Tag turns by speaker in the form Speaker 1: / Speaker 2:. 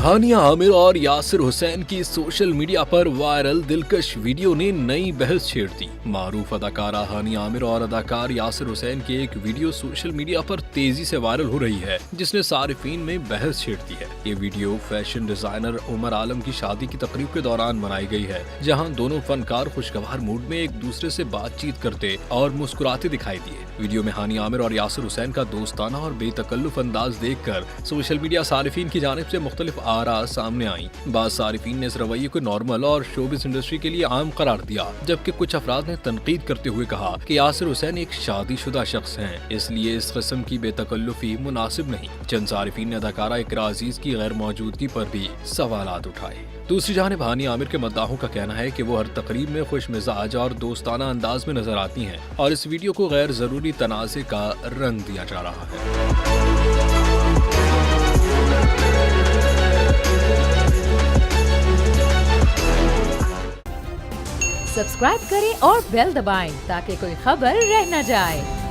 Speaker 1: हानिया आमिर और यासिर हुसैन की social media पर वायरल दिलकश वीडियो ने नई बहस छेड़ दी। मारूफ अदाकारा हानिया आमिर और अदाकार यासिर हुसैन की एक वीडियो सोशल मीडिया पर तेजी से वायरल हो रही है, जिसने सारिफीन में बहस छेड़ दी है। ये वीडियो फैशन डिजाइनर उमर आलम की शादी की तकरीब के दौरान बनाई गई है, जहां दोनों फनकार खुशगवार मूड में एक दूसरे से बातचीत करते और मुस्कुराते दिखाई दिए। वीडियो में हानिया आमिर और यासिर हुसैन का दोस्ताना और बेतकल्लुफ अंदाज देखकर सोशल मीडिया सारिफीन की जानिब से मुख्तलिफ आरा सामने आई। बाद सारिफीन ने इस रवैये को नॉर्मल और शोबिस इंडस्ट्री के लिए आम करार दिया, जबकि कुछ अफराद ने तनकीद करते हुए कहा कि यासिर हुसैन एक शादीशुदा शख्स हैं, इसलिए इस किस्म की बेतकल्लुफी मुनासिब नहीं। चंद सारिफीन ने अदाकारा इकरा अजीज की गैर मौजूदगी पर भी सवालात उठाए। दूसरी जानिब हानिया आमिर के मद्दाहों का कहना है कि वो हर तकरीब में खुश मिजाज और दोस्ताना अंदाज में नजर आती हैं और इस वीडियो को गैर जरूरी तनाज़े का रंग दिया जा रहा है।
Speaker 2: सब्सक्राइब करें और बेल दबाएं ताकि कोई खबर रह न जाए।